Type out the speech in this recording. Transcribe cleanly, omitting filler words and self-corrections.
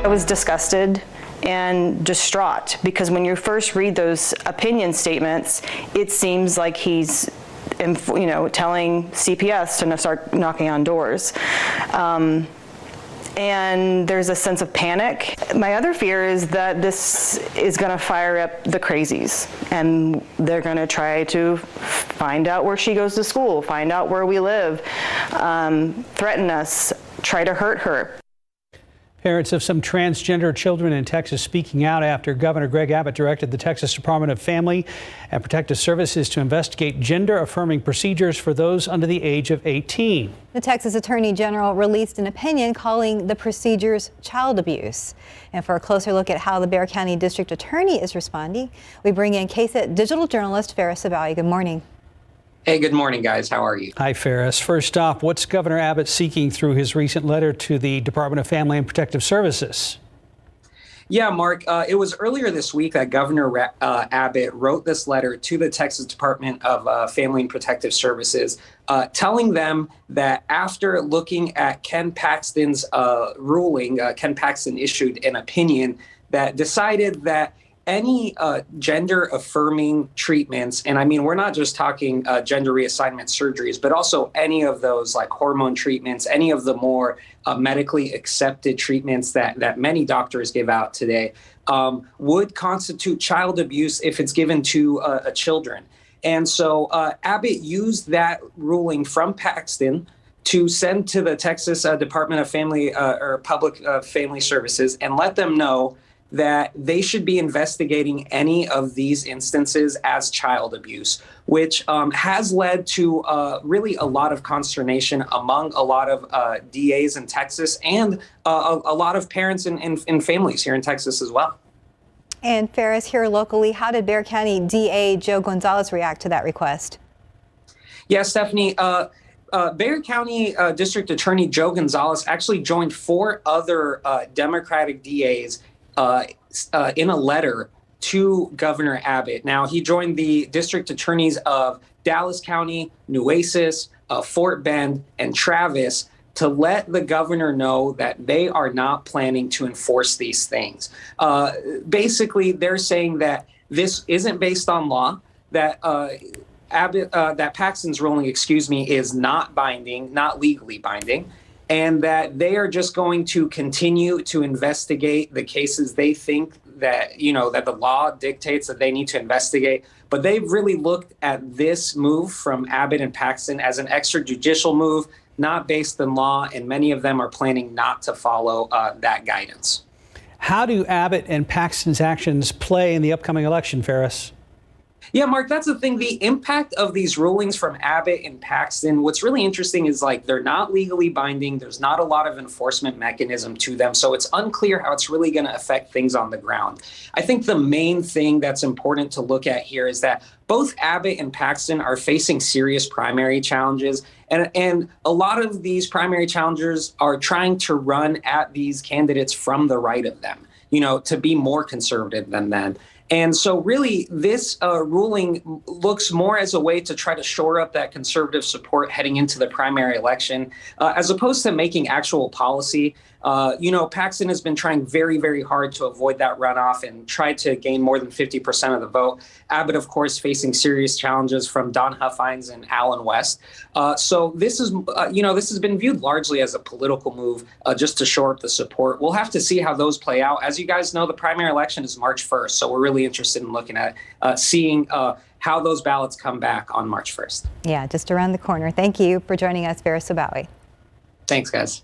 I was disgusted and distraught because when you first read those opinion statements, it seems like he's, telling CPS to start knocking on doors. And there's a sense of panic. My other fear is that this is going to fire up the crazies, and they're going to try to find out where she goes to school, find out where we live, threaten us, try to hurt her. Parents of some transgender children in Texas speaking out after Governor Greg Abbott directed the Texas Department of Family and Protective Services to investigate gender-affirming procedures for those under the age of 18. The Texas Attorney General released an opinion calling the procedures child abuse. And for a closer look at how the Bexar County District Attorney is responding, we bring in KSAT digital journalist Ferris Sabawi. Good morning. Hey, good morning, guys. How are you? Hi, Ferris. First off, what's Governor Abbott seeking through his recent letter to the Department of Family and Protective Services? Yeah, Mark, it was earlier this week that Governor Abbott wrote this letter to the Texas Department of Family and Protective Services, telling them that after looking at Ken Paxton's ruling, Ken Paxton issued an opinion that decided that any gender-affirming treatments, and I mean, we're not just talking gender reassignment surgeries, but also any of those like hormone treatments, any of the more medically accepted treatments that many doctors give out today, would constitute child abuse if it's given to children. And so Abbott used that ruling from Paxton to send to the Texas Department of Family or Public Family Services and let them know that they should be investigating any of these instances as child abuse, which has led to really a lot of consternation among a lot of DAs in Texas and a lot of parents and families here in Texas as well. And Ferris, here locally, how did Bexar County D.A. Joe Gonzalez react to that request? Yeah, Stephanie, Bexar County District Attorney Joe Gonzalez actually joined 4 other Democratic DAs in a letter to Governor Abbott. Now, he joined the district attorneys of Dallas County, Nueces, Fort Bend, and Travis to let the governor know that they are not planning to enforce these things. Basically, they're saying that this isn't based on law, that that Paxton's ruling, is not binding, not legally binding, and that they are just going to continue to investigate the cases they think that, that the law dictates that they need to investigate. But they've really looked at this move from Abbott and Paxton as an extrajudicial move, not based in law, and many of them are planning not to follow that guidance. How do Abbott and Paxton's actions play in the upcoming election, Ferris? Yeah, Mark, that's the thing. The impact of these rulings from Abbott and Paxton, what's really interesting is they're not legally binding. There's not a lot of enforcement mechanism to them. So it's unclear how it's really going to affect things on the ground. I think the main thing that's important to look at here is that both Abbott and Paxton are facing serious primary challenges. And a lot of these primary challengers are trying to run at these candidates from the right of them, to be more conservative than them. And so really, this ruling looks more as a way to try to shore up that conservative support heading into the primary election, as opposed to making actual policy. Paxton has been trying very, very hard to avoid that runoff and try to gain more than 50% of the vote. Abbott, of course, facing serious challenges from Don Huffines and Allen West. So this is, this has been viewed largely as a political move just to shore up the support. We'll have to see how those play out. As you guys know, the primary election is March 1st. So we're really interested in looking at seeing how those ballots come back on March 1st. Yeah, just around the corner. Thank you for joining us, Ferris Sabawi. Thanks, guys.